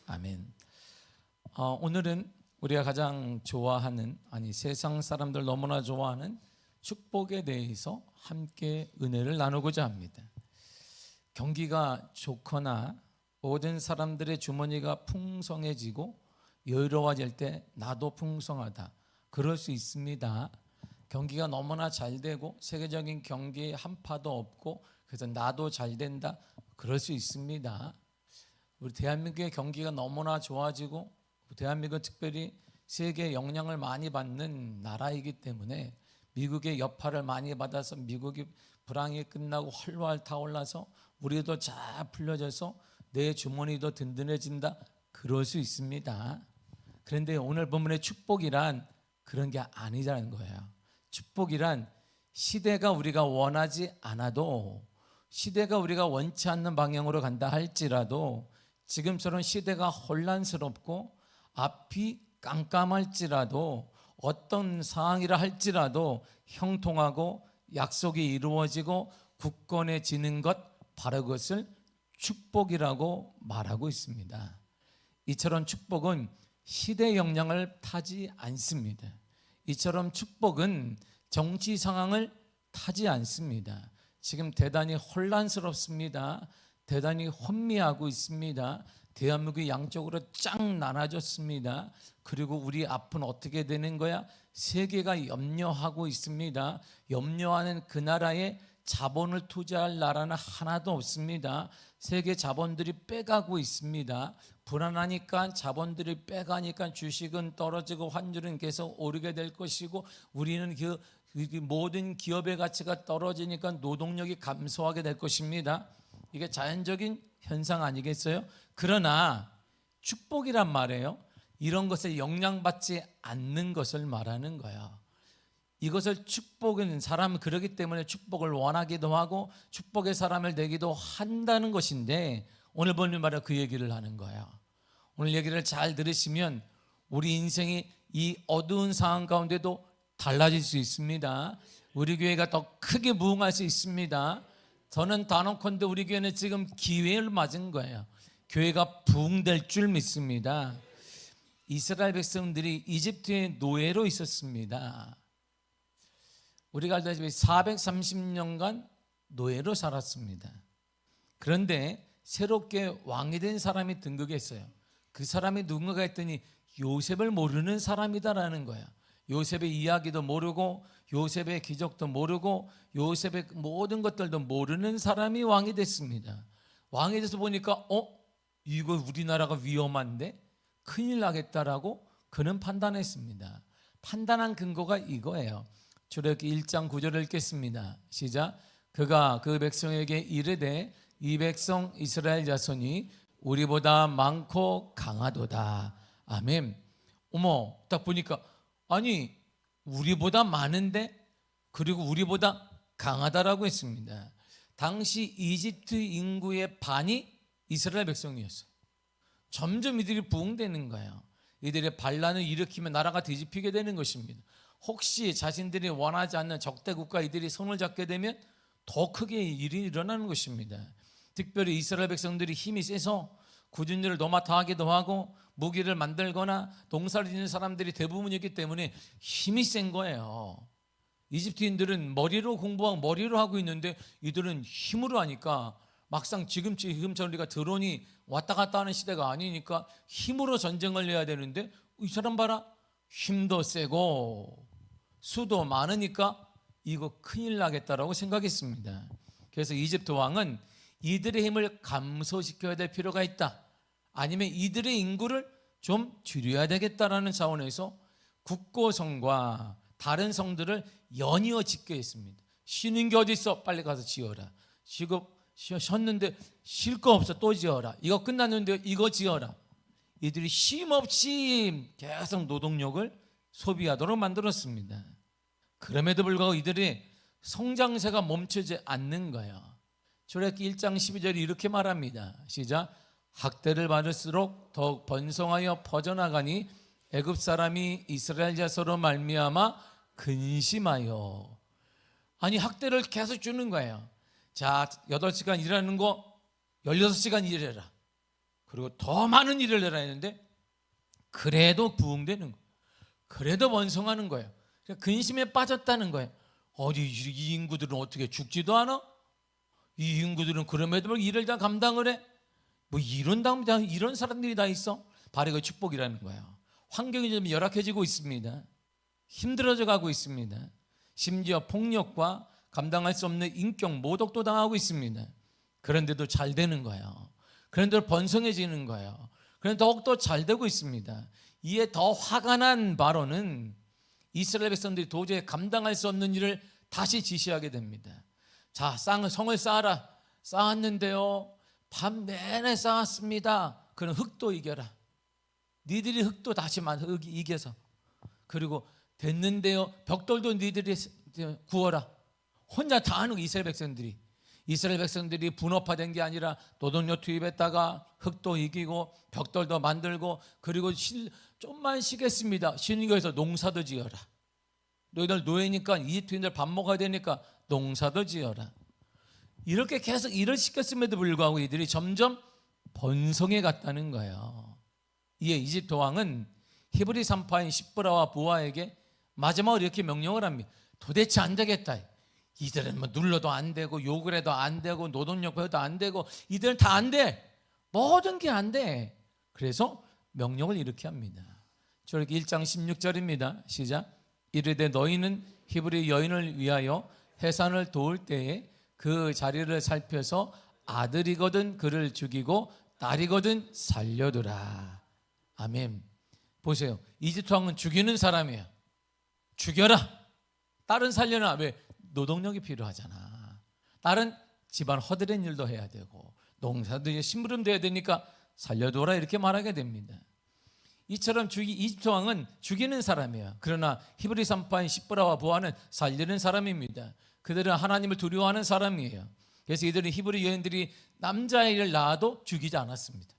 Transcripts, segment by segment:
아멘. 오늘은 우리가 가장 좋아하는, 세상 사람들 너무나 좋아하는 축복에 대해서 함께 은혜를 나누고자 합니다. 경기가 좋거나 모든 사람들의 주머니가 풍성해지고 여유로워질 때 나도 풍성하다, 그럴 수 있습니다. 경기가 너무나 잘 되고 세계적인 경기에 한파도 없고 그래서 나도 잘 된다, 그럴 수 있습니다. 우리 대한민국의 경기가 너무나 좋아지고 대한민국은 특별히 세계의 영향을 많이 받는 나라이기 때문에 미국의 여파를 많이 받아서 미국이 불황이 끝나고 헐헐 타올라서 우리도 잘 풀려져서 내 주머니도 든든해진다, 그럴 수 있습니다. 그런데 오늘 본문의 축복이란 그런 게 아니라는 거예요. 축복이란 시대가 우리가 원하지 않아도, 시대가 우리가 원치 않는 방향으로 간다 할지라도, 지금처럼 시대가 혼란스럽고 앞이 깜깜할지라도, 어떤 상황이라 할지라도 형통하고 약속이 이루어지고 굳건해지는 것, 바로 그것을 축복이라고 말하고 있습니다. 이처럼 축복은 시대의 영향을 타지 않습니다. 이처럼 축복은 정치 상황을 타지 않습니다. 지금 대단히 혼란스럽습니다. 대단히 혼미하고 있습니다. 대한민국이 양쪽으로 쫙 나눠졌습니다. 그리고 우리 앞은 어떻게 되는 거야? 세계가 염려하고 있습니다. 염려하는 그 나라에 자본을 투자할 나라는 하나도 없습니다. 세계 자본들이 빼가고 있습니다. 불안하니까 자본들이 빼가니까 주식은 떨어지고 환율은 계속 오르게 될 것이고, 우리는 그 모든 기업의 가치가 떨어지니까 노동력이 감소하게 될 것입니다. 이게 자연적인 현상 아니겠어요? 그러나 축복이란 말이에요, 이런 것에 영향받지 않는 것을 말하는 거예요. 이것을 축복은, 사람은 그러기 때문에 축복을 원하기도 하고 축복의 사람을 되기도 한다는 것인데, 오늘 본문 말은 그 얘기를 하는 거예요. 오늘 얘기를 잘 들으시면 우리 인생이 이 어두운 상황 가운데도 달라질 수 있습니다. 우리 교회가 더 크게 부흥할 수 있습니다. 저는 단언컨대 우리 교회는 지금 기회를 맞은 거예요. 교회가 부흥될 줄 믿습니다. 이스라엘 백성들이 이집트의 노예로 있었습니다. 우리가 알다시피 430년간 노예로 살았습니다. 그런데 새롭게 왕이 된 사람이 등극했어요. 그 사람이 누군가 했더니 요셉을 모르는 사람이다라는 거야. 요셉의 이야기도 모르고 요셉의 기적도 모르고 요셉의 모든 것들도 모르는 사람이 왕이 됐습니다. 왕이 돼서 보니까 이거 우리나라가 위험한데 큰일 나겠다라고 그는 판단했습니다. 판단한 근거가 이거예요. 출애굽기 1장 9절을 읽겠습니다. 시작. 그가 그 백성에게 이르되 이 백성 이스라엘 자손이 우리보다 많고 강하도다. 아멘. 어머, 딱 보니까 아니 우리보다 많은데, 그리고 우리보다 강하다라고 했습니다. 당시 이집트 인구의 반이 이스라엘 백성이었어요. 점점 이들이 부흥되는 거예요. 이들의 반란을 일으키면 나라가 뒤집히게 되는 것입니다. 혹시 자신들이 원하지 않는 적대국가 이들이 손을 잡게 되면 더 크게 일이 일어나는 것입니다. 특별히 이스라엘 백성들이 힘이 세서 굳은 일을 도맡아 하기도 하고 무기를 만들거나 농사를 짓는 사람들이 대부분이기 때문에 힘이 센 거예요. 이집트인들은 머리로 공부하고 머리로 하고 있는데 이들은 힘으로 하니까, 막상 지금처럼 우리가 드론이 왔다 갔다 하는 시대가 아니니까 힘으로 전쟁을 해야 되는데, 이 사람 봐라, 힘도 세고 수도 많으니까 이거 큰일 나겠다라고 생각했습니다. 그래서 이집트 왕은 이들의 힘을 감소시켜야 될 필요가 있다, 아니면 이들의 인구를 좀 줄여야 되겠다라는 차원에서 국고성과 다른 성들을 연이어 짓게 했습니다. 쉬는 게 어디 있어? 빨리 가서 지어라. 쉬었는데 쉴 거 없어, 또 지어라. 이거 끝났는데 이거 지어라. 이들이 쉼없이 계속 노동력을 소비하도록 만들었습니다. 그럼에도 불구하고 이들의 성장세가 멈추지 않는 거예요. 출애굽기 1장 12절이 이렇게 말합니다. 시작. 학대를 받을수록 더욱 번성하여 퍼져나가니 애굽 사람이 이스라엘 자손으로 말미암아 근심하여. 아니 학대를 계속 주는 거예요. 자, 8시간 일하는 거 16시간 일해라. 그리고 더 많은 일을 해야 했는데 그래도 부흥되는 거예요. 그래도 번성하는 거예요. 근심에 빠졌다는 거예요. 어디 이 인구들은 어떻게 죽지도 않아? 이 인구들은 그럼에도 일을 다 감당을 해? 뭐 이런 사람들이 다 있어? 바로 그 축복이라는 거예요. 환경이 좀 열악해지고 있습니다. 힘들어져 가고 있습니다. 심지어 폭력과 감당할 수 없는 인격 모독도 당하고 있습니다. 그런데도 잘 되는 거예요. 그런데도 번성해지는 거예요. 그런데 더욱더 잘 되고 있습니다. 이에 더 화가 난 바로는 이스라엘 백성들이 도저히 감당할 수 없는 일을 다시 지시하게 됩니다. 자, 성을 쌓아라. 쌓았는데요, 밤 내내 쌓았습니다. 그럼 흙도 이겨라. 니들이 흙도 다시 이겨서. 그리고 됐는데요, 벽돌도 니들이 구워라. 혼자 다 하는 이스라엘 백성들이 분업화된 게 아니라 노동력 투입했다가 흙도 이기고 벽돌도 만들고, 그리고 좀만 쉬겠습니다. 쉬는 거에서 농사도 지어라. 너희들 노예니까 이집트인들 밥 먹어야 되니까 농사도 지어라. 이렇게 계속 일을 시켰음에도 불구하고 이들이 점점 번성해 갔다는 거예요. 이에 이집트 왕은 히브리 산파인 시브라와 부하에게 마지막으로 이렇게 명령을 합니다. 도대체 안 되겠다. 이들은 뭐 눌러도 안 되고 욕을 해도 안 되고 노동력 배워도 안 되고 이들은 다 안 돼. 모든 게 안 돼. 그래서 명령을 이렇게 합니다. 저렇게 1장 16절입니다. 시작. 이르되 너희는 히브리 여인을 위하여 해산을 도울 때에 그 자리를 살펴서 아들이거든 그를 죽이고 딸이거든 살려두라. 아멘. 보세요. 이집트 왕은 죽이는 사람이에요. 죽여라. 딸은 살려놔. 왜? 노동력이 필요하잖아. 딸은 집안 허드렛 일도 해야 되고 농사도 심부름 돼야 되니까 살려둬라 이렇게 말하게 됩니다. 이처럼 이집트 왕은 죽이는 사람이에요. 그러나 히브리 산파인 시브라와 부하는 살리는 사람입니다. 그들은 하나님을 두려워하는 사람이에요. 그래서 이들은 히브리 여인들이 남자아이를 낳아도 죽이지 않았습니다.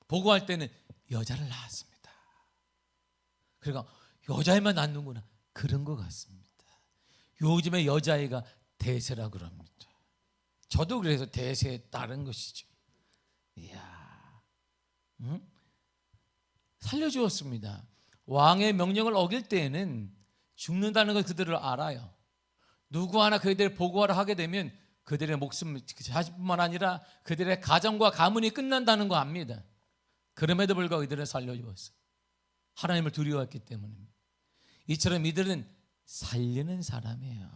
보고할 때는 여자를 낳았습니다. 그러니까 여자애만 낳는구나, 그런 것 같습니다. 요즘에 여자아이가 대세라 그럽니다. 저도 그래서 대세에 따른 것이죠. 이야, 살려주었습니다. 왕의 명령을 어길 때에는 죽는다는 걸 그들을 알아요. 누구 하나 그들을 보고하라 하게 되면 그들의 목숨 자신뿐만 아니라 그들의 가정과 가문이 끝난다는 거 압니다. 그럼에도 불구하고 이들을 살려주었어요. 하나님을 두려워했기 때문입니다. 이처럼 이들은 살리는 사람이에요.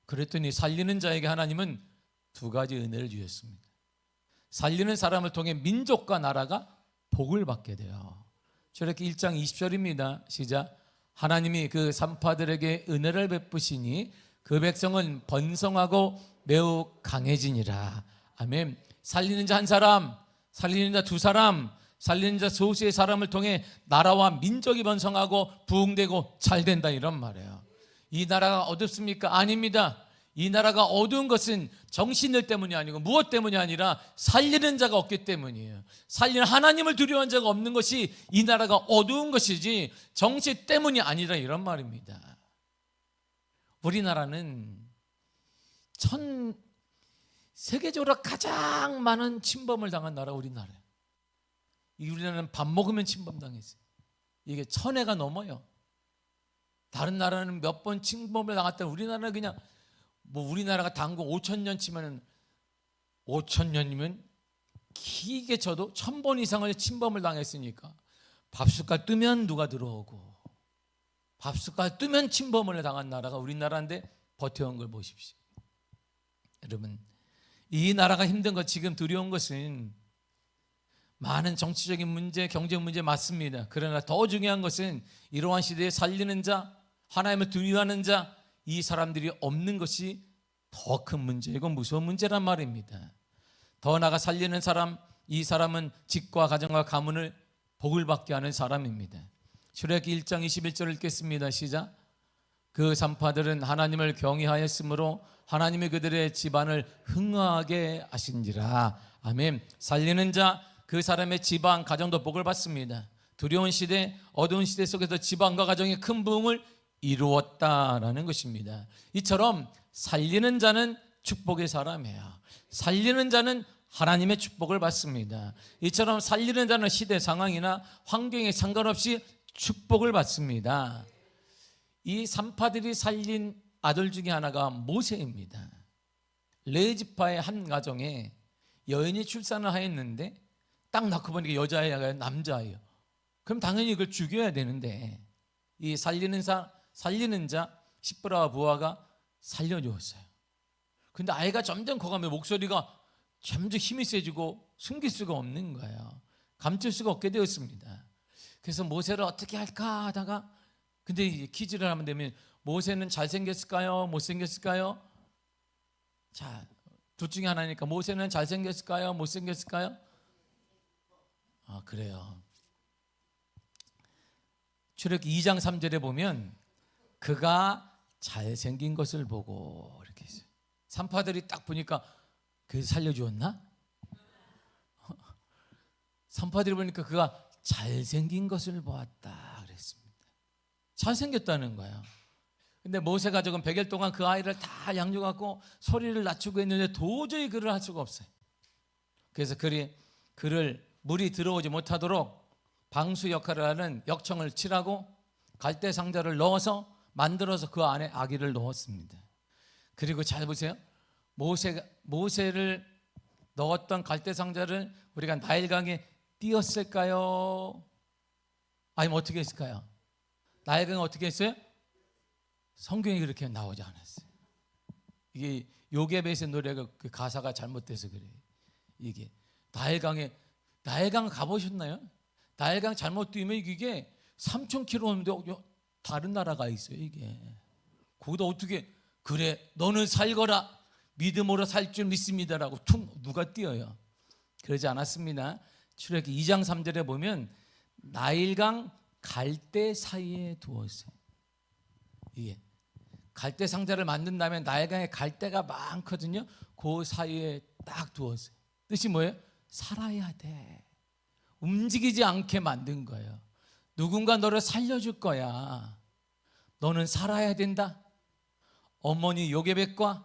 그랬더니 살리는 자에게 하나님은 두 가지 은혜를 주셨습니다. 살리는 사람을 통해 민족과 나라가 복을 받게 돼요. 저렇게 1장 20절입니다. 시작. 하나님이 그 산파들에게 은혜를 베푸시니 그 백성은 번성하고 매우 강해지니라. 아멘. 살리는 자 한 사람, 살리는 자 두 사람, 살리는 자 소수의 사람을 통해 나라와 민족이 번성하고 부흥되고 잘 된다, 이런 말이에요. 이 나라가 어둡습니까? 아닙니다. 이 나라가 어두운 것은 정신들 때문이 아니고 무엇 때문이 아니라 살리는 자가 없기 때문이에요. 살리는 하나님을 두려워하는 자가 없는 것이 이 나라가 어두운 것이지 정치 때문이 아니라, 이런 말입니다. 우리나라는 세계적으로 가장 많은 침범을 당한 나라 우리나라예요. 우리나라는 밥 먹으면 침범당했어요. 이게 1000회가 넘어요. 다른 나라는 몇 번 침범을 당했다. 우리나라는 그냥 우리나라가 단군 5000년 치면은 5000년이면 길게 쳐도 1000번 이상을 침범을 당했으니까 밥숟갈 뜨면 누가 들어오고 밥숟갈 뜨면 침범을 당한 나라가 우리나라인데 버텨온 걸 보십시오. 여러분, 이 나라가 힘든 것, 지금 두려운 것은 많은 정치적인 문제, 경제 문제 맞습니다. 그러나 더 중요한 것은 이러한 시대에 살리는 자, 하나님을 두려워하는 자, 이 사람들이 없는 것이 더 큰 문제이고 무서운 문제란 말입니다. 더 나아가 살리는 사람, 이 사람은 집과 가정과 가문을 복을 받게 하는 사람입니다. 출애굽기 1장 21절을 읽겠습니다. 시작. 그 산파들은 하나님을 경외하였으므로 하나님이 그들의 집안을 흥하게 하신지라. 아멘. 살리는 자, 그 사람의 집안, 가정도 복을 받습니다. 두려운 시대, 어두운 시대 속에서 집안과 가정이 큰 부흥을 이루었다라는 것입니다. 이처럼 살리는 자는 축복의 사람이에요. 살리는 자는 하나님의 축복을 받습니다. 이처럼 살리는 자는 시대 상황이나 환경에 상관없이 축복을 받습니다. 이 산파들이 살린 아들 중에 하나가 모세입니다. 레지파의 한 가정에 여인이 출산을 하였는데 딱 낳고 보니까 여자애가 남자예요. 그럼 당연히 이걸 죽여야 되는데 이 살리는 자 시브라와 부하가 살려주었어요. 근데 아이가 점점 커가면 목소리가 점점 힘이 세지고 숨길 수가 없는 거예요. 감출 수가 없게 되었습니다. 그래서 모세를 어떻게 할까 하다가 근데 이제 퀴즈를 하면 되면 모세는 잘생겼을까요? 못생겼을까요? 자, 둘 중에 하나니까 모세는 잘생겼을까요? 못생겼을까요? 아, 그래요. 출애굽기 2장 3절에 보면 그가 잘생긴 것을 보고 이렇게 했어요. 산파들이 딱 보니까 그래서 살려주었나? 산파들이 보니까 그가 잘생긴 것을 보았다 그랬습니다. 잘생겼다는 거예요. 근데 모세 가족은 100일 동안 그 아이를 다 양육하고 소리를 낮추고 했는데 도저히 그를 할 수가 없어요. 그래서 그를 물이 들어오지 못하도록 방수 역할을 하는 역청을 칠하고 갈대 상자를 넣어서 만들어서 그 안에 아기를 넣었습니다. 그리고 잘 보세요. 모세를 넣었던 갈대 상자를 우리가 나일강에 띄었을까요? 아니면 어떻게 했을까요? 나일강에 어떻게 했어요? 성경에 그렇게 나오지 않았어요. 이게 요게벳의 노래가 그 가사가 잘못돼서 그래요. 이게 나일강 가보셨나요? 나일강 잘못 뛰면 이게 3,000km인데 다른 나라가 있어요. 이게 거기다 어떻게 그래 너는 살거라 믿음으로 살 줄 믿습니다라고 누가 뛰어요? 그러지 않았습니다. 출애굽기 2장 3절에 보면 나일강 갈대 사이에 두었어요. 이게 갈대 상자를 만든 다음에 나일강에 갈대가 많거든요. 그 사이에 딱 두었어요. 뜻이 뭐예요? 살아야 돼. 움직이지 않게 만든 거예요. 누군가 너를 살려줄 거야. 너는 살아야 된다. 어머니 요게벳과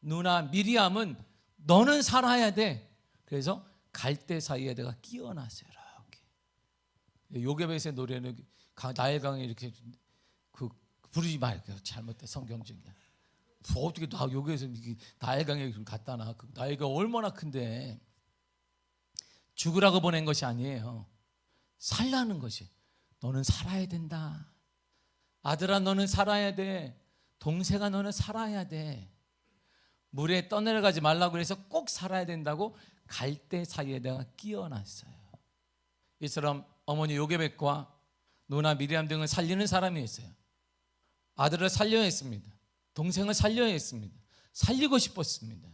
누나 미리암은 너는 살아야 돼. 그래서 갈대 사이에 내가 끼워놨어요. 이렇게. 요게벳의 노래는 나일강에 이렇게 부르지 말고요. 잘못된 성경 중에. 어떻게 요게벳을 나일강에 갖다 놔. 나일강 얼마나 큰데. 죽으라고 보낸 것이 아니에요. 살라는 것이. 너는 살아야 된다. 아들아 너는 살아야 돼. 동생아 너는 살아야 돼. 물에 떠내려가지 말라고 해서 꼭 살아야 된다고 갈대 사이에 내가 끼워놨어요. 이처럼 어머니 요게벳과 누나 미리암 등을 살리는 사람이 있어요. 아들을 살려야 했습니다. 동생을 살려야 했습니다. 살리고 싶었습니다.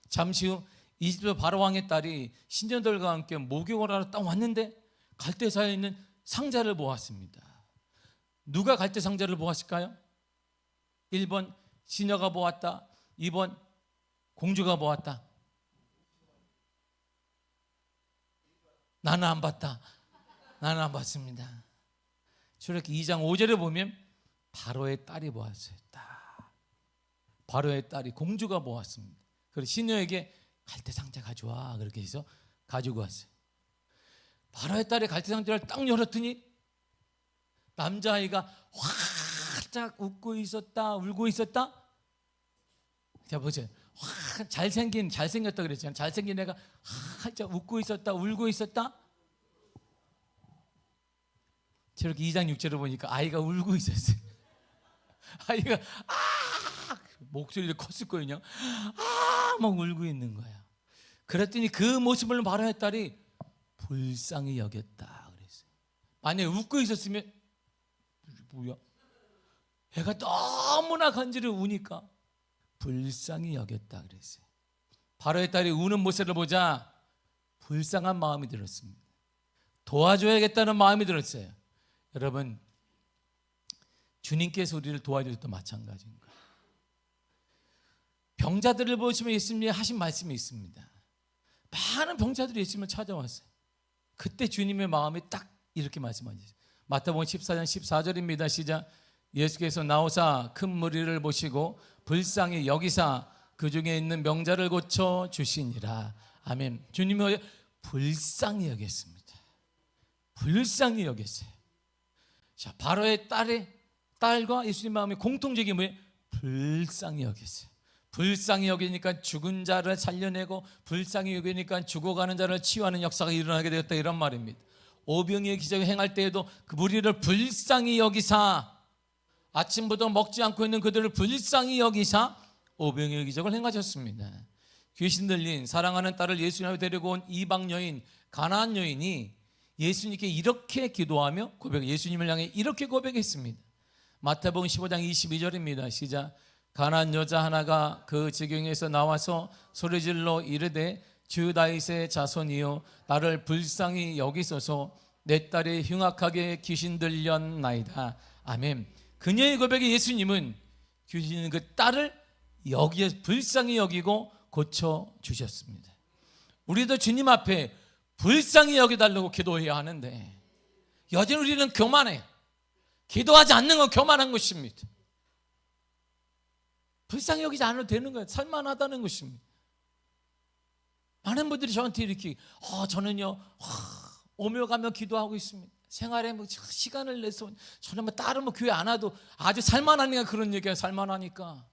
잠시 후 이집트 바로왕의 딸이 신녀들과 함께 목욕을 하러 딱 왔는데 갈대 사이에 있는 상자를 보았습니다. 누가 갈대 상자를 보았을까요? 1번 시녀가 보았다. 2번 공주가 보았다. 나는 안 봤다. 나는 안 봤습니다. 출애굽기 2장 5절에 보면 바로의 딸이 보았어요. 바로의 딸이 공주가 보았습니다. 그래서 시녀에게 갈대 상자 가져와 그렇게 해서 가지고 왔어요. 바로의 딸이 갈대 상자를 딱 열었더니 남자아이가 활짝 웃고 있었다 울고 있었다. 자 보세요. 잘생겼다 그랬잖아요. 잘생긴 애가 활짝 웃고 있었다 울고 있었다. 저렇게 2장 6절을 보니까 아이가 울고 있었어요. 아이가 목소리를 컸을 거예요. 막 울고 있는 거야. 그랬더니 그 모습을 바로의 딸이 불쌍히 여겼다 그랬어요. 만약에 웃고 있었으면 뭐야? 애가 너무나 간절히 우니까 불쌍히 여겼다 그랬어요. 바로의 딸이 우는 모습을 보자 불쌍한 마음이 들었습니다. 도와줘야겠다는 마음이 들었어요. 여러분 주님께서 우리를 도와줄 때도 마찬가지인 거예요. 병자들을 보시면 예수님이 하신 말씀이 있습니다. 많은 병자들이 예수님을 찾아왔어요. 그때 주님의 마음이 딱 이렇게 말씀하셨어요. 마태복음 14장 14절입니다. 시작. 예수께서 나오사 큰 무리를 보시고 불쌍히 여기사 그 중에 있는 병자를 고쳐 주시니라. 아멘. 주님이 불쌍히 여겼습니다. 불쌍히 여겼어요. 자, 바로의 딸과 예수님 마음의 공통적인 뭐예요? 불쌍히 여겼어요. 불쌍히 여기니까 죽은 자를 살려내고, 불쌍히 여기니까 죽어가는 자를 치유하는 역사가 일어나게 되었다, 이런 말입니다. 오병이의 기적을 행할 때에도 그 무리를 불쌍히 여기사, 아침부터 먹지 않고 있는 그들을 불쌍히 여기사 오병이의 기적을 행하셨습니다. 귀신 들린 사랑하는 딸을 예수님 앞에 데리고 온 이방 여인, 가나안 여인이 예수님께 이렇게 기도하며 예수님을 향해 이렇게 고백했습니다. 마태복음 15장 22절입니다. 시작. 가나안 여자 하나가 그 지경에서 나와서 소리질러 이르되 주 다윗의 자손이여 나를 불쌍히 여기소서, 내 딸이 흉악하게 귀신 들렸나이다. 아멘. 그녀의 고백에 예수님은 귀신 그 딸을 불쌍히 여기고 고쳐주셨습니다. 우리도 주님 앞에 불쌍히 여겨달라고 기도해야 하는데 여전히 우리는 교만해요. 기도하지 않는 건 교만한 것입니다. 불쌍히 여기지 않아도 되는 거예요. 살만하다는 것입니다. 많은 분들이 저한테 이렇게 저는요 오며 가며 기도하고 있습니다. 생활에 시간을 내서 저는 다른 교회 안 와도 아주 살만하니까 그런 얘기야. 살만하니까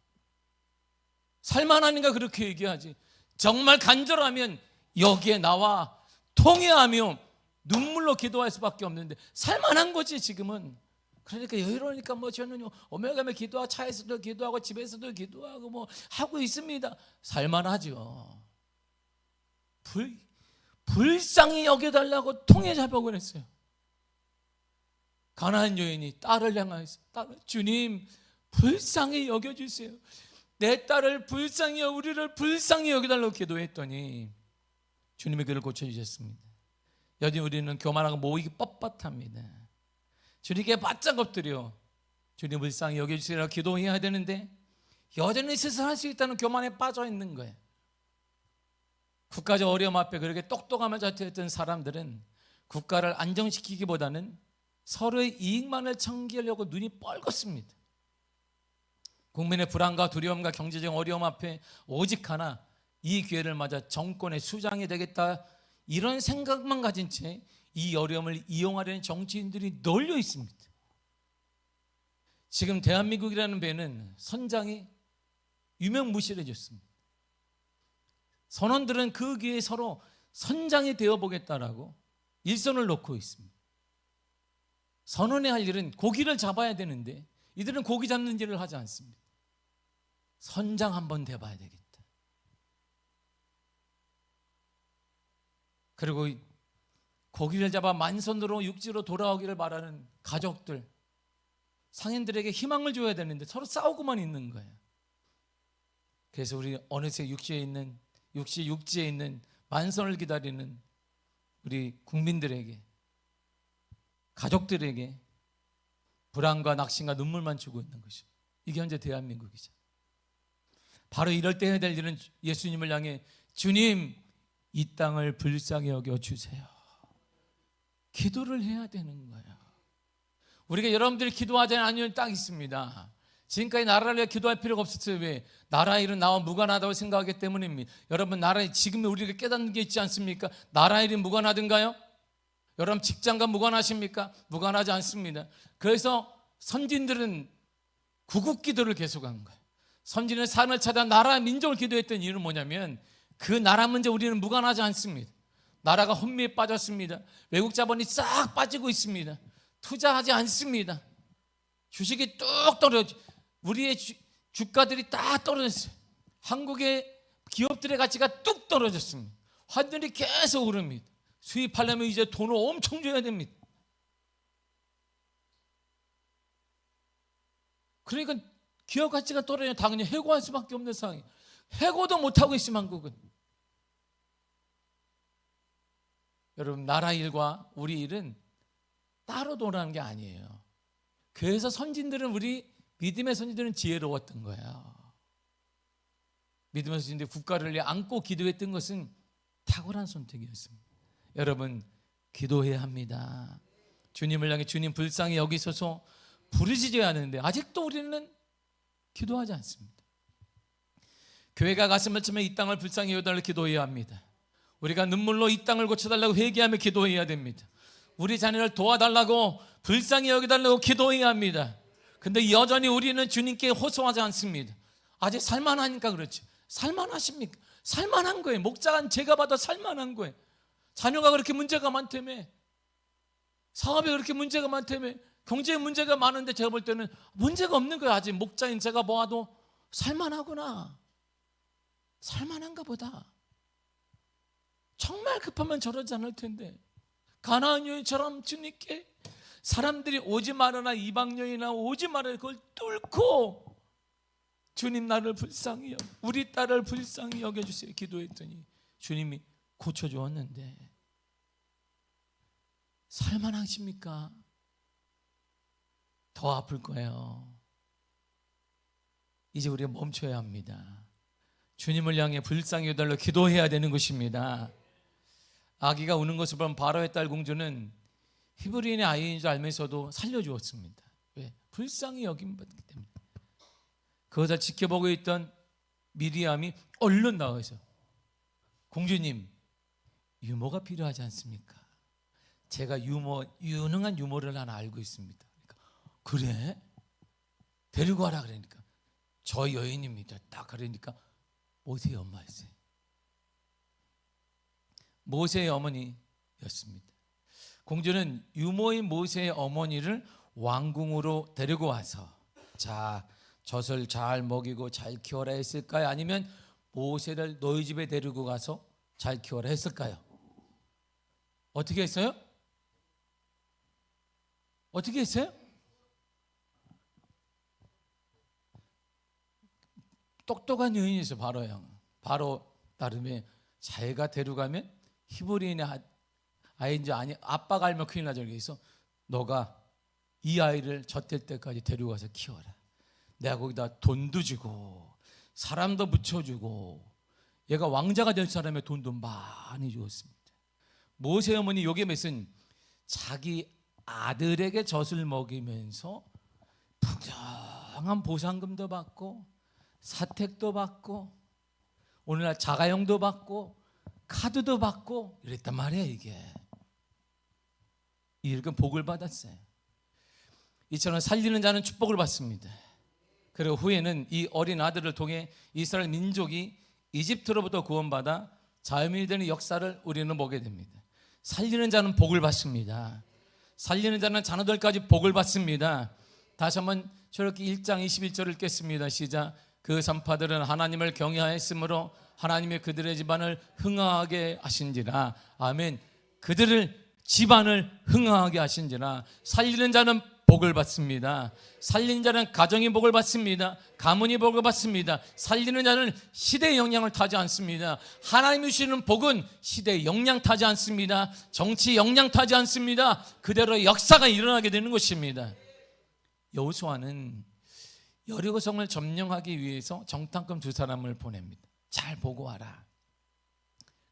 그렇게 얘기하지. 정말 간절하면 여기에 나와 통회하며 눈물로 기도할 수밖에 없는데 살만한 거지 지금은. 그러니까 여유로우니까 저는요 오며 가며 기도하고 차에서도 기도하고 집에서도 기도하고 하고 있습니다. 살만하죠. 불쌍히 여겨달라고 통에 잡아오곤 했어요. 가나안 여인이 딸을 향하여서 주님 불쌍히 여겨주세요. 내 딸을 우리를 불쌍히 여겨달라고 기도했더니 주님이 그를 고쳐주셨습니다. 여전히 우리는 교만하고 모이기 뻣뻣합니다. 주님께 바짝 엎드려 주님 불쌍히 여겨주시라고 기도해야 되는데 여전히 스스로 할 수 있다는 교만에 빠져 있는 거예요. 국가적 어려움 앞에 그렇게 똑똑함을 자처했던 사람들은 국가를 안정시키기보다는 서로의 이익만을 챙기려고 눈이 뻘겋습니다. 국민의 불안과 두려움과 경제적 어려움 앞에 오직 하나, 이 기회를 맞아 정권의 수장이 되겠다, 이런 생각만 가진 채 이 어려움을 이용하려는 정치인들이 널려 있습니다. 지금 대한민국이라는 배는 선장이 유명무실해졌습니다. 선원들은 그 기회에 서로 선장이 되어보겠다라고 일선을 놓고 있습니다. 선원의 할 일은 고기를 잡아야 되는데 이들은 고기 잡는 일을 하지 않습니다. 선장 한번 돼봐야 되겠다. 그리고 고기를 잡아 만선으로 육지로 돌아오기를 바라는 가족들, 상인들에게 희망을 줘야 되는데 서로 싸우고만 있는 거예요. 그래서 우리 어느새 육지에 있는 만선을 기다리는 우리 국민들에게, 가족들에게 불안과 낙심과 눈물만 주고 있는 것입니다. 이게 현재 대한민국이죠. 바로 이럴 때 해야 될 일은 예수님을 향해 주님 이 땅을 불쌍히 여겨주세요, 기도를 해야 되는 거예요. 우리가 여러분들이 기도하지 않으면 딱 있습니다. 지금까지 나라를 위해 기도할 필요가 없었어요. 왜? 나라 일은 나와 무관하다고 생각하기 때문입니다. 여러분, 나라 지금 우리가 깨닫는 게 있지 않습니까? 나라 일이 무관하든가요? 여러분 직장과 무관하십니까? 무관하지 않습니다. 그래서 선진들은 구국 기도를 계속한 거예요. 선진의 삶을 찾아 나라 민족을 기도했던 이유는 뭐냐면 그 나라 문제 우리는 무관하지 않습니다. 나라가 혼미에 빠졌습니다. 외국 자본이 싹 빠지고 있습니다. 투자하지 않습니다. 주식이 뚝 떨어져, 우리의 주가들이 다 떨어졌어요. 한국의 기업들의 가치가 뚝 떨어졌습니다. 환율이 계속 오릅니다. 수입하려면 이제 돈을 엄청 줘야 됩니다. 그러니까 기업 가치가 떨어지면 당연히 해고할 수밖에 없는 상황이에요. 해고도 못하고 있으면 한국은. 여러분, 나라 일과 우리 일은 따로 돌아가는 게 아니에요. 그래서 우리 믿음의 선진들은 지혜로웠던 거예요. 믿음의 선진들이 국가를 안고 기도했던 것은 탁월한 선택이었습니다. 여러분, 기도해야 합니다. 주님을 향해 주님 불쌍히 여기소서 부르짖어야 하는데 아직도 우리는 기도하지 않습니다. 교회가 가슴을 치며 이 땅을 불쌍히 여겨달라고 기도해야 합니다. 우리가 눈물로 이 땅을 고쳐달라고 회개하며 기도해야 됩니다. 우리 자녀를 도와달라고 불쌍히 여기달라고 기도해야 합니다. 근데 여전히 우리는 주님께 호소하지 않습니다. 아직 살만하니까 그렇지. 살만하십니까? 살만한 거예요. 목자간 제가 봐도 살만한 거예요. 자녀가 그렇게 문제가 많다며, 사업에 그렇게 문제가 많다며, 경제에 문제가 많은데 제가 볼 때는 문제가 없는 거예요. 아직 목자인 제가 보아도 살만하구나, 살만한가 보다. 정말 급하면 저러지 않을 텐데, 가나안 여인처럼 주님께 사람들이 오지 말아나, 이방 여인이나 오지 말아나 그걸 뚫고 주님 나를 불쌍히 우리 딸을 불쌍히 여겨주세요 기도했더니 주님이 고쳐주었는데, 살만하십니까? 더 아플 거예요. 이제 우리가 멈춰야 합니다. 주님을 향해 불쌍히 여달라 기도해야 되는 것입니다. 아기가 우는 것을 본 바로의 딸 공주는 히브리인의 아이인 줄 알면서도 살려주었습니다. 왜? 불쌍히 여김받기 때문에. 그것을 지켜보고 있던 미리암이 얼른 나와서, 공주님, 유모가 필요하지 않습니까? 제가 유능한 유모를 하나 알고 있습니다. 그러니까, 그래? 데리고 와라. 그러니까 저 여인입니다. 딱 그러니까 모세의 엄마였어요. 모세의 어머니였습니다. 공주는 유모인 모세의 어머니를 왕궁으로 데리고 와서, 자, 젖을 잘 먹이고 잘 키워라 했을까요? 아니면 모세를 너희 집에 데리고 가서 잘 키워라 했을까요? 어떻게 했어요? 어떻게 했어요? 똑똑한 여인이었어요. 바로요. 바로 나름의 자기가 데려가면 히브리인의 아이인지 아니, 아빠가 알면 큰일 나죠. 그래서 너가 이 아이를 젖될 때까지 데려가서 키워라. 내가 거기다 돈도 주고 사람도 붙여주고, 얘가 왕자가 될 사람의 돈도 많이 주었습니다. 모세 어머니 요게몇은 자기 아들에게 젖을 먹이면서 풍성한 보상금도 받고 사택도 받고 오늘날 자가용도 받고 카드도 받고 이랬단 말이에요. 이렇게 복을 받았어요. 이처럼 살리는 자는 축복을 받습니다. 그리고 후에는 이 어린 아들을 통해 이스라엘 민족이 이집트로부터 구원받아 자유민이 되는 역사를 우리는 보게 됩니다. 살리는 자는 복을 받습니다. 살리는 자는 자녀들까지 복을 받습니다. 다시 한번 저렇게 1장 21절을 읽겠습니다. 시작. 그 산파들은 하나님을 경외하였으므로 하나님이 그들의 집안을 흥하게 하신지라. 아멘. 그들을 집안을 흥하게 하신지라. 살리는 자는 복을 받습니다. 살리는 자는 가정이 복을 받습니다. 가문이 복을 받습니다. 살리는 자는 시대의 영향을 타지 않습니다. 하나님이 주시는 복은 시대의 영향 타지 않습니다. 정치 영향 타지 않습니다. 그대로 역사가 일어나게 되는 것입니다. 여호수아는 여리고성을 점령하기 위해서 정탐꾼 2사람을 보냅니다. 잘 보고 와라.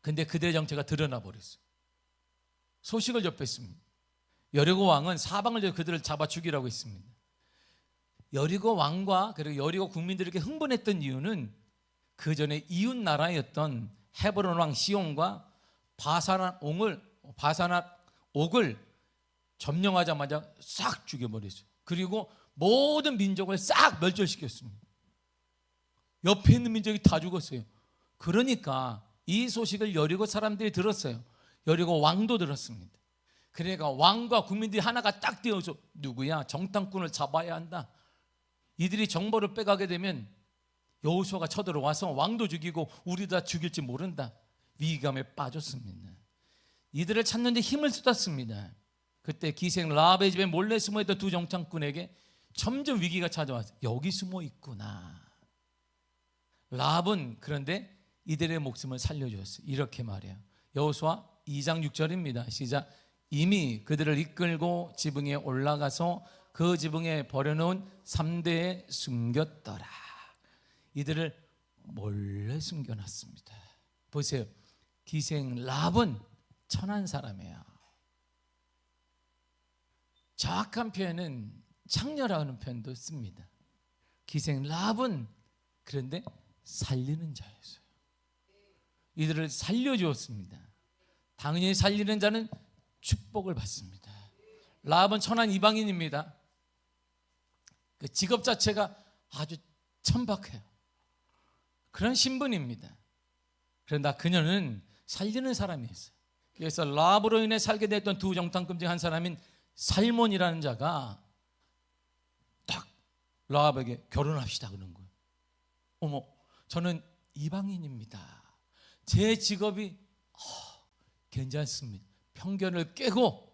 근데 그들의 정체가 드러나 버렸어요. 소식을 접했습니다. 여리고 왕은 사방을 들여 그들을 잡아 죽이라고 했습니다. 여리고 왕과 그리고 여리고 국민들에게 흥분했던 이유는 그 전에 이웃 나라였던 헤브론 왕 시온과 바산한 옥을 점령하자마자 싹 죽여버렸어요. 그리고 모든 민족을 싹 멸절시켰습니다. 옆에 있는 민족이 다 죽었어요. 그러니까 이 소식을 여리고 사람들이 들었어요. 여리고 왕도 들었습니다. 그러니까 왕과 국민들이 하나가 딱 되어서, 누구야? 정탐꾼을 잡아야 한다. 이들이 정보를 빼가게 되면 여호수아가 쳐들어와서 왕도 죽이고 우리 다 죽일지 모른다. 위기감에 빠졌습니다. 이들을 찾는데 힘을 쏟았습니다. 그때 기생 라합의 집에 몰래 숨어있던 2 정탐꾼에게 점점 위기가 찾아왔어요. 여기 숨어 있구나. 라합은 그런데 이들의 목숨을 살려주었어요. 이렇게 말해요. 여호수아 2장 6절입니다. 시작. 이미 그들을 이끌고 지붕에 올라가서 그 지붕에 버려놓은 3대에 숨겼더라. 이들을 몰래 숨겨놨습니다. 보세요. 기생 라합은 천한 사람이에요. 정확한 표현은 창녀라는 표현도 씁니다. 기생 라합은 그런데 살리는 자였어요. 이들을 살려주었습니다. 당연히 살리는 자는 축복을 받습니다. 라합은 천한 이방인입니다. 그 직업 자체가 아주 천박해요. 그런 신분입니다. 그러나 그녀는 살리는 사람이었어요. 그래서 라합으로 인해 살게 됐던 두 정탐꾼 중 한 사람인 살몬이라는 자가 딱 라합에게 결혼합시다 그런 거예요. 어머, 저는 이방인입니다. 제 직업이 괜찮습니다. 편견을 깨고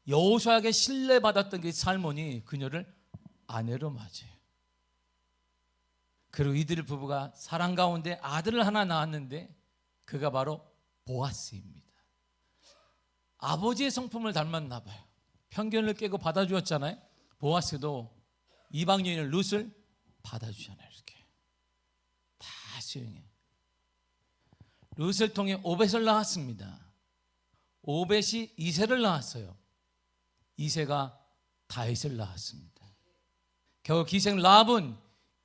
여호수아에게 신뢰받았던 그 살몬이 그녀를 아내로 맞아요. 그리고 이들 부부가 사랑 가운데 아들을 하나 낳았는데 그가 바로 보아스입니다. 아버지의 성품을 닮았나 봐요. 편견을 깨고 받아주었잖아요. 보아스도 이방인의 룻을 받아주잖아요. 이렇게 다 수용해요. 룻을 통해 오벳을 낳았습니다. 오벳이 이새를 낳았어요. 이새가 다윗을 낳았습니다. 겨우 기생 라합은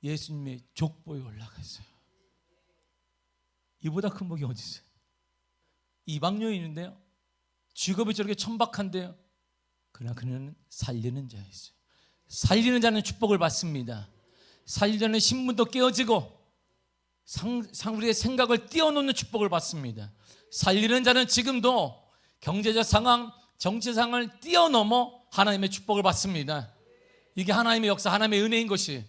예수님의 족보에 올라갔어요. 이보다 큰 복이 어디 있어요? 이방 여인인데요, 직업이 저렇게 천박한데요, 그러나 그는 살리는 자였어요. 살리는 자는 축복을 받습니다. 살리는 자는 신분도 깨어지고 우리의 생각을 뛰어넘는 축복을 받습니다. 살리는 자는 지금도 경제적 상황, 정치 상황을 뛰어넘어 하나님의 축복을 받습니다. 이게 하나님의 역사, 하나님의 은혜인 것이,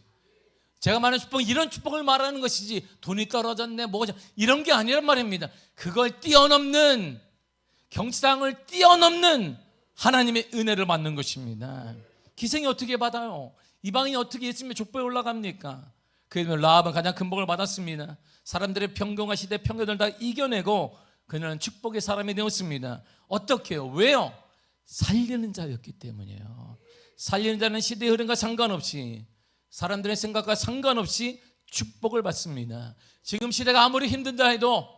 제가 말하는 축복은 이런 축복을 말하는 것이지 돈이 떨어졌네 뭐가 이런 게 아니란 말입니다. 그걸 뛰어넘는, 경치상을 뛰어넘는 하나님의 은혜를 받는 것입니다. 기생이 어떻게 받아요? 이방인이 어떻게 예수님의 족보에 올라갑니까? 그래서 라합은 가장 큰 복을 받았습니다. 사람들의 평경과 시대 편견을 다 이겨내고 그녀는 축복의 사람이 되었습니다. 어떻게요? 왜요? 살리는 자였기 때문이에요. 살리는 자는 시대의 흐름과 상관없이, 사람들의 생각과 상관없이 축복을 받습니다. 지금 시대가 아무리 힘든다 해도,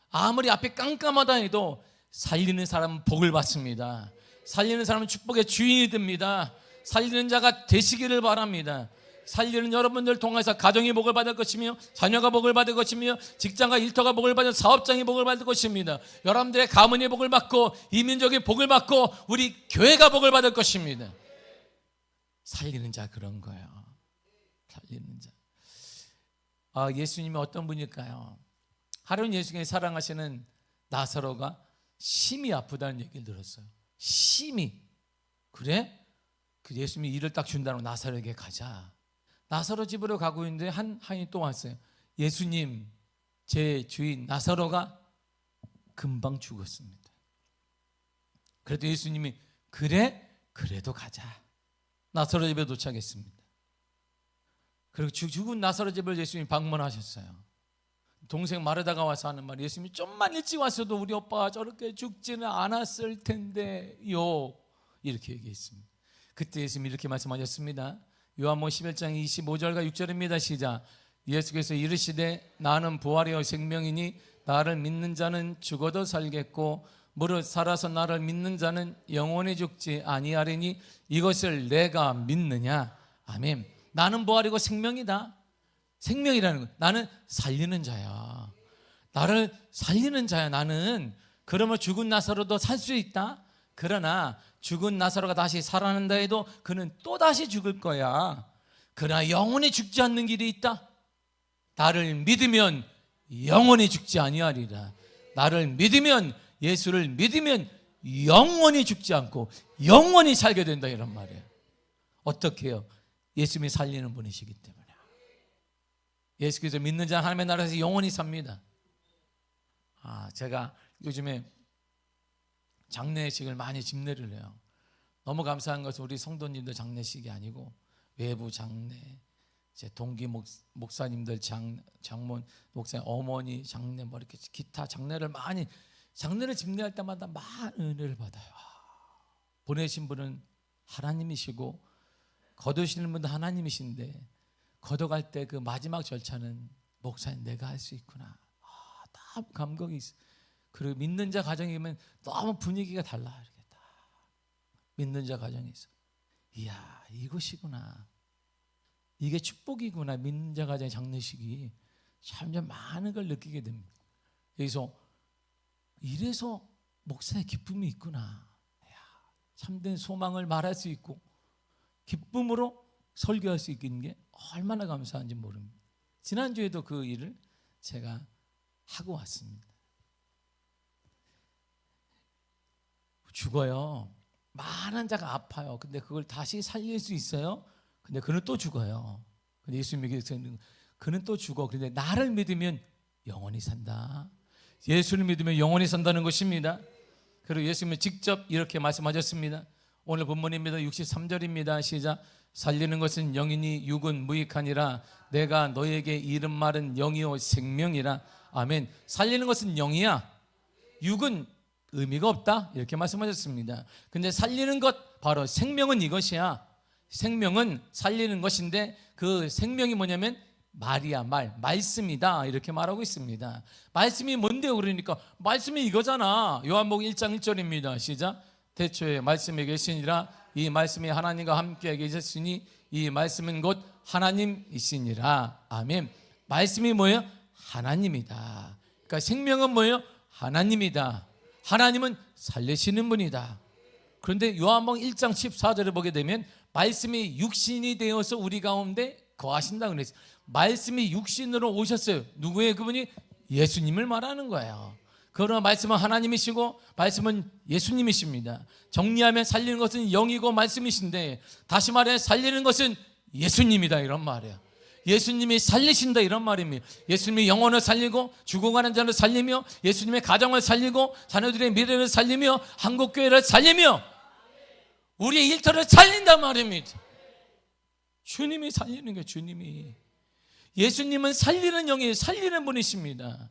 아무리 앞이 깜깜하다 해도 살리는 사람은 복을 받습니다. 살리는 사람은 축복의 주인이 됩니다. 살리는 자가 되시기를 바랍니다. 살리는 여러분들 통해서 가정이 복을 받을 것이며, 자녀가 복을 받을 것이며, 직장과 일터가 복을 받을, 사업장이 복을 받을 것입니다. 여러분들의 가문이 복을 받고, 이민족이 복을 받고, 우리 교회가 복을 받을 것입니다. 살리는 자, 그런 거예요. 살리는 자. 예수님이 어떤 분일까요? 하루는 예수님이 사랑하시는 나사로가 심히 아프다는 얘기를 들었어요. 심히. 그래? 그 예수님이 일을 딱 준다고 나사로에게 가자. 나사로 집으로 가고 있는데 한 하인이 또 왔어요. 예수님, 제 주인 나사로가 금방 죽었습니다. 그래도 예수님이 그래? 그래도 가자. 나사로 집에 도착했습니다. 그리고 죽은 나사로 집을 예수님이 방문하셨어요. 동생 마르다가 와서 하는 말, 예수님이 좀만 일찍 왔어도 우리 오빠가 저렇게 죽지는 않았을 텐데요, 이렇게 얘기했습니다. 그때 예수님이 이렇게 말씀하셨습니다. 요한복음 11장 25절과 6절입니다. 시작. 예수께서 이르시되 나는 부활이요 생명이니 나를 믿는 자는 죽어도 살겠고 무릇 살아서 나를 믿는 자는 영원히 죽지 아니하리니 이것을 내가 믿느냐. 아멘. 나는 부활이고 생명이다. 생명이라는 거, 나는 살리는 자야. 나를 살리는 자야. 나는. 그러면 죽은 나사로도 살 수 있다. 그러나 죽은 나사로가 다시 살아난다 해도 그는 또 다시 죽을 거야. 그러나 영원히 죽지 않는 길이 있다. 나를 믿으면 영원히 죽지 아니하리라. 나를 믿으면, 예수를 믿으면 영원히 죽지 않고 영원히 살게 된다, 이런 말이에요. 어떻게 해요? 예수님이 살리는 분이시기 때문에. 예수께서 믿는 자는 하나님의 나라에서 영원히 삽니다. 제가 요즘에 장례식을 많이 집례를 해요. 너무 감사한 것은 우리 성도님들 장례식이 아니고 외부 장례, 제 동기 목사님들 장모님, 목사님 어머니 장례, 뭐 이렇게 기타 장례를 많이, 장례를 집례할 때마다 많은 은혜를 받아요. 보내신 분은 하나님이시고 거두시는 분도 하나님이신데, 거둬갈 때 그 마지막 절차는 목사님 내가 할 수 있구나. 다 감격이 있어. 그리고 믿는 자 가정이면 너무 분위기가 달라. 이렇게 다 믿는 자 가정이 있어. 이야, 이것이구나. 이게 축복이구나. 믿는 자 가정의 장례식이 점점 많은 걸 느끼게 됩니다. 여기서 이래서 목사의 기쁨이 있구나. 참된 소망을 말할 수 있고 기쁨으로 설교할 수 있는 게 얼마나 감사한지 모릅니다. 지난주에도 그 일을 제가 하고 왔습니다. 죽어요. 많은 자가 아파요. 근데 그걸 다시 살릴 수 있어요. 근데 그는 또 죽어요. 근데 예수 믿으면 그는 또 죽어. 그런데 나를 믿으면 영원히 산다. 예수를 믿으면 영원히 산다는 것입니다. 그리고 예수님은 직접 이렇게 말씀하셨습니다. 오늘 본문입니다. 63절입니다. 시작. 살리는 것은 영이니 육은 무익하니라. 내가 너에게 이른 말은 영이요 생명이라. 아멘. 살리는 것은 영이야. 육은 의미가 없다. 이렇게 말씀하셨습니다. 근데 살리는 것, 바로 생명은 이것이야. 생명은 살리는 것인데 그 생명이 뭐냐면 말이야. 말씀이다. 이렇게 말하고 있습니다. 말씀이 뭔데요? 그러니까 말씀이 이거잖아. 요한복음 1장 1절입니다. 시작. 태초에 말씀이 계시니라. 이 말씀이 하나님과 함께 계셨으니 이 말씀은 곧 하나님이시니라. 아멘. 말씀이 뭐예요? 하나님이다. 그러니까 생명은 뭐예요? 하나님이다. 하나님은 살리시는 분이다. 그런데 요한복음 1장 14절을 보게 되면 말씀이 육신이 되어서 우리 가운데 거하신다 그랬어요. 말씀이 육신으로 오셨어요. 누구의 그분이? 예수님을 말하는 거예요. 그러나 말씀은 하나님이시고 말씀은 예수님이십니다. 정리하면 살리는 것은 영이고 말씀이신데 다시 말해 살리는 것은 예수님이다 이런 말이에요. 예수님이 살리신다 이런 말입니다. 예수님이 영혼을 살리고 죽어가는 자를 살리며 예수님의 가정을 살리고 자녀들의 미래를 살리며 한국교회를 살리며 우리의 일터를 살린단 말입니다. 주님이 살리는 거예요. 주님이. 예수님은 살리는 영이 살리는 분이십니다.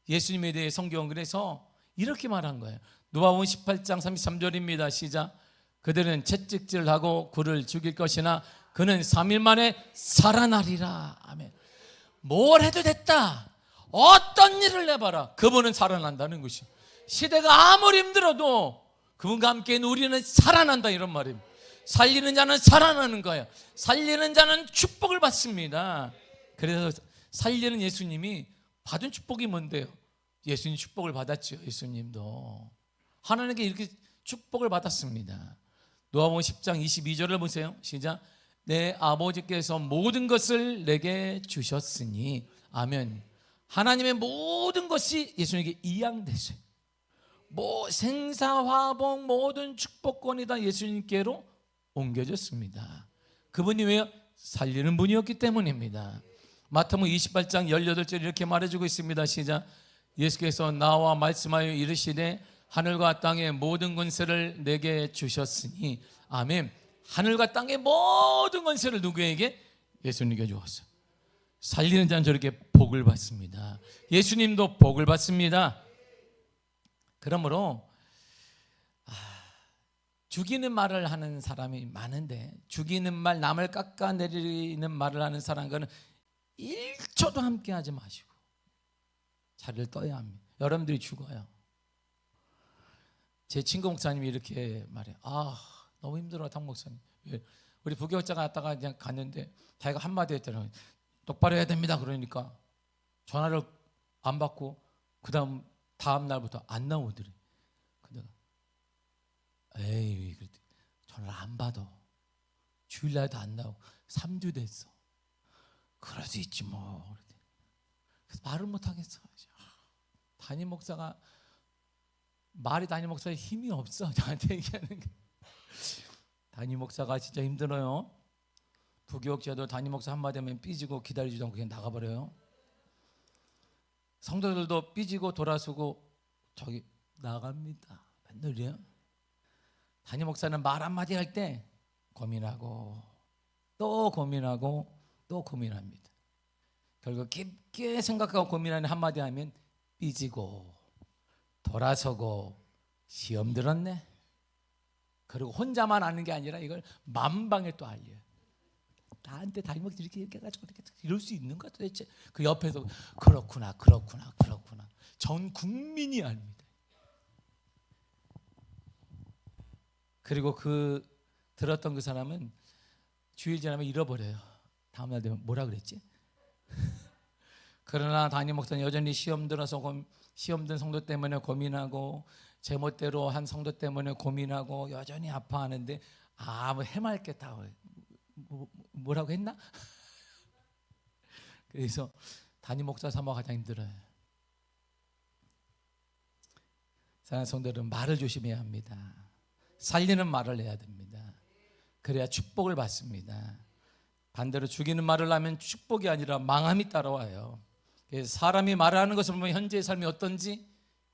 예수님에 대해 성경은 그래서 이렇게 말한 거예요. 누가복음 18장 33절입니다. 시작. 그들은 채찍질하고 그를 죽일 것이나 그는 3일 만에 살아나리라. 아멘. 뭘 해도 됐다. 어떤 일을 내봐라. 그분은 살아난다는 것이. 시대가 아무리 힘들어도 그분과 함께 우리는 살아난다 이런 말입니다. 살리는 자는 살아나는 거예요. 살리는 자는 축복을 받습니다. 그래서 살리는 예수님이 받은 축복이 뭔데요? 예수님 축복을 받았죠. 예수님도 하나님께 이렇게 축복을 받았습니다. 누가복음 10장 22절을 보세요. 시작. 내 아버지께서 모든 것을 내게 주셨으니 아멘. 하나님의 모든 것이 예수님에게 이양됐어요. 생사화복 모든 축복권이 다 예수님께로 옮겨졌습니다. 그분이 왜요? 살리는 분이었기 때문입니다. 마태복음 28장 18절 이렇게 말해주고 있습니다. 시작. 예수께서 나와 말씀하여 이르시되 하늘과 땅의 모든 권세를 내게 주셨으니 아멘. 하늘과 땅의 모든 권세를 누구에게? 예수님께 주었어요. 살리는 자는 저렇게 복을 받습니다. 예수님도 복을 받습니다. 그러므로 죽이는 말을 하는 사람이 많은데 죽이는 말, 남을 깎아내리는 말을 하는 사람과는 1초도 함께 하지 마시고 자리를 떠야 합니다. 여러분들이 죽어요. 제 친구 목사님이 이렇게 말해요. 너무 힘들어 당 목사님. 우리 부교육자가 갔다가 그냥 갔는데 자기가 한마디 했더라고요. 똑바로 해야 됩니다. 그러니까 전화를 안 받고 다음 날부터 안 나오더래. 근데 에이 그랬더니 전화를 안 받아. 주일날도 안 나오고 3주 됐어. 그럴 수 있지 뭐. 그래서 말을 못 하겠어. 담임 목사가 담임 목사의 힘이 없어. 저한테 얘기하는 게. 담임 목사가 진짜 힘들어요. 부교육자도 담임 목사 한마디 하면 삐지고 기다리지도 않고 그냥 나가버려요. 성도들도 삐지고 돌아서고 저기 나갑니다. 맨날 이래요. 담임 목사는 말 한마디 할 때 고민하고 또 고민하고 또 고민합니다. 결국 깊게 생각하고 고민하는 한마디 하면 삐지고 돌아서고 시험 들었네. 그리고 혼자만 아는 게 아니라 이걸 만방에 또 알려요. 나한테 담임 목사 이렇게 해가지고 이럴 수 있는 것 도대체. 그 옆에서 그렇구나. 전 국민이 압니다. 그리고 들었던 그 사람은 주일 지나면 잃어버려요. 다음날 되면 뭐라 그랬지? 그러나 담임 목사는 여전히 시험 든 성도 때문에 고민하고 제멋대로 한 성도 때문에 고민하고 여전히 아파하는데 뭐 해맑게 다 뭐라고 했나? 그래서 담임 목사 사모가 가장 힘들어요. 사랑하는 성도들은 말을 조심해야 합니다. 살리는 말을 해야 됩니다. 그래야 축복을 받습니다. 반대로 죽이는 말을 하면 축복이 아니라 망함이 따라와요. 그래서 사람이 말하는 것을 보면 현재의 삶이 어떤지,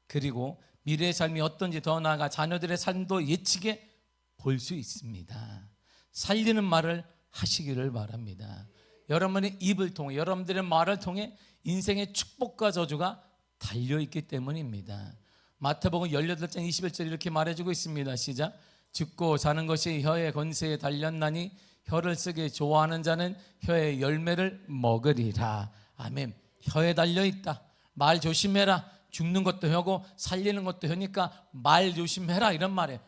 그리고 미래의 삶이 어떤지, 더 나아가 자녀들의 삶도 예측해 볼 수 있습니다. 살리는 말을 하시기를 바랍니다. 여러분의 입을 통해, 여러분들의 말을 통해 인생의 축복과 저주가 달려있기 때문입니다. 마태복음 18장 21절 이렇게 말해주고 있습니다. 시작. 죽고 사는 것이 혀의 권세에 달렸나니 혀를 쓰게 좋아하는 자는 혀의 열매를 먹으리라. 아멘. 혀에 달려있다. 말 조심해라. 죽는 것도 혀고 살리는 것도 혀니까 말 조심해라, 이런 말이에요.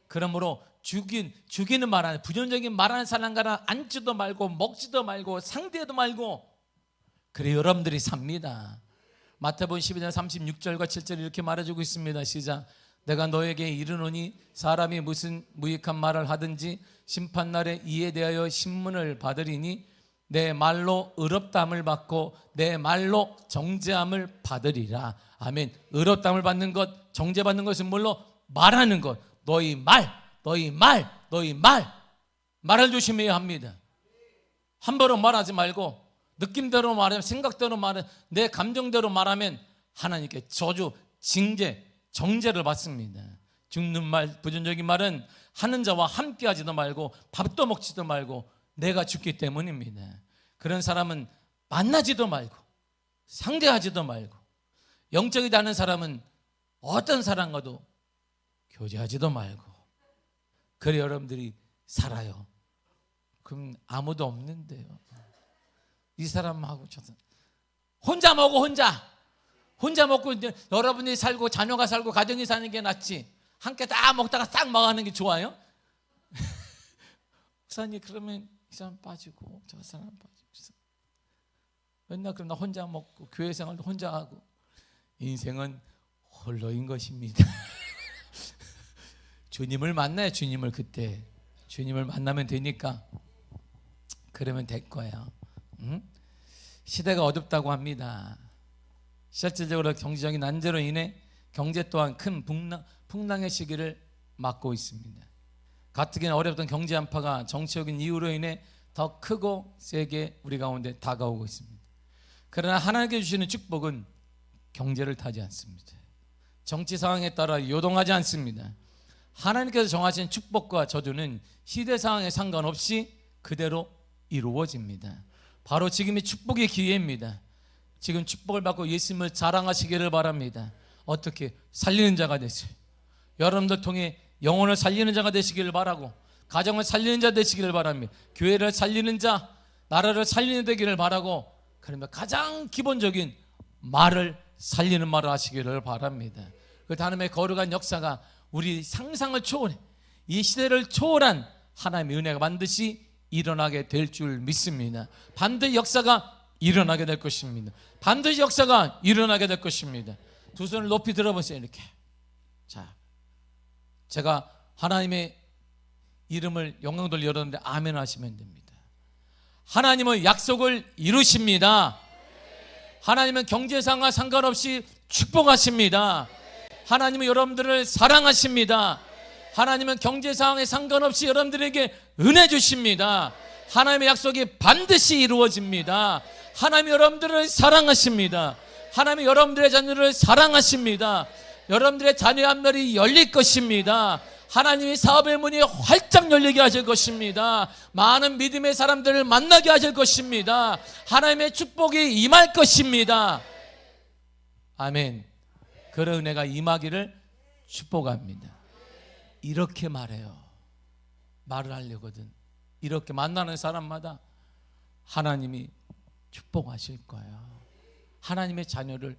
그러므로 죽이는 말하는, 부정적인 말하는 사람과는 앉지도 말고 먹지도 말고 상대도 말고, 그래 여러분들이 삽니다. 마태복음 12장 36절과 7절 이렇게 말해주고 있습니다. 시작. 내가 너에게 이르노니 사람이 무슨 무익한 말을 하든지 심판날에 이에 대하여 신문을 받으리니 내 말로 의롭다함을 받고 내 말로 정죄함을 받으리라. 아멘. 의롭다함을 받는 것, 정죄받는 것은 물론 말하는 것. 너희 말을 조심해야 합니다. 함부로 말하지 말고 느낌대로 말하면, 생각대로 말하면, 내 감정대로 말하면 하나님께 저주, 징계, 정죄를 받습니다. 죽는 말, 부정적인 말은 하는 자와 함께 하지도 말고 밥도 먹지도 말고 내가 죽기 때문입니다. 그런 사람은 만나지도 말고 상대하지도 말고, 영적이지 않은 사람은 어떤 사람과도 교제하지도 말고, 그래 여러분들이 살아요. 그럼 아무도 없는데요. 이 사람하고 저 사람 혼자 먹고 혼자 먹고 이제 여러분이 살고 자녀가 살고 가정이 사는 게 낫지, 함께 다 먹다가 싹 망하는 게 좋아요? 목사님 그러면 이 사람 빠지고 저 사람 빠지고, 맨날 그럼 나 혼자 먹고 교회 생활도 혼자 하고, 인생은 홀로인 것입니다. 주님을 만나요. 주님을 그때 주님을 만나면 되니까 그러면 될 거예요. 응? 시대가 어둡다고 합니다. 실질적으로 경제적인 난제로 인해 경제 또한 큰 풍랑의 시기를 맞고 있습니다. 가뜩이나 어렵던 경제 한파가 정치적인 이유로 인해 더 크고 세게 우리 가운데 다가오고 있습니다. 그러나 하나님께 주시는 축복은 경제를 타지 않습니다. 정치 상황에 따라 요동하지 않습니다. 하나님께서 정하신 축복과 저주는 시대 상황에 상관없이 그대로 이루어집니다. 바로 지금이 축복의 기회입니다. 지금 축복을 받고 예수님을 자랑하시기를 바랍니다. 어떻게? 살리는 자가 되세요. 여러분들 통해 영혼을 살리는 자가 되시기를 바라고, 가정을 살리는 자 되시기를 바랍니다. 교회를 살리는 자, 나라를 살리는 되기를 바라고, 그러면 가장 기본적인 말을 살리는 말을 하시기를 바랍니다. 그 하나님의 거룩한 역사가 우리 상상을 초월해, 이 시대를 초월한 하나님의 은혜가 반드시 일어나게 될 줄 믿습니다. 반드시 역사가 일어나게 될 것입니다. 반드시 역사가 일어나게 될 것입니다. 두 손을 높이 들어보세요. 이렇게. 자, 제가 하나님의 이름을 영광 돌려 열었는데 아멘 하시면 됩니다. 하나님은 약속을 이루십니다. 하나님은 경제상과 상관없이 축복하십니다. 하나님은 여러분들을 사랑하십니다. 하나님은 경제 상황에 상관없이 여러분들에게 은혜 주십니다. 하나님의 약속이 반드시 이루어집니다. 하나님이 여러분들을 사랑하십니다. 하나님이 여러분들의 자녀를 사랑하십니다. 여러분들의 자녀의 앞날이 열릴 것입니다. 하나님이 사업의 문이 활짝 열리게 하실 것입니다. 많은 믿음의 사람들을 만나게 하실 것입니다. 하나님의 축복이 임할 것입니다. 아멘. 그런 은혜가 임하기를 축복합니다. 이렇게 말해요. 말을 하려거든. 이렇게 만나는 사람마다 하나님이 축복하실 거예요. 하나님의 자녀를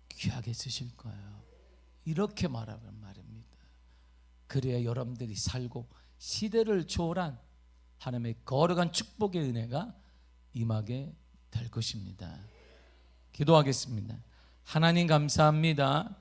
귀하게 쓰실 거예요. 이렇게 말하는 말입니다. 그래야 여러분들이 살고 시대를 초월한 하나님의 거룩한 축복의 은혜가 임하게 될 것입니다. 기도하겠습니다. 하나님 감사합니다.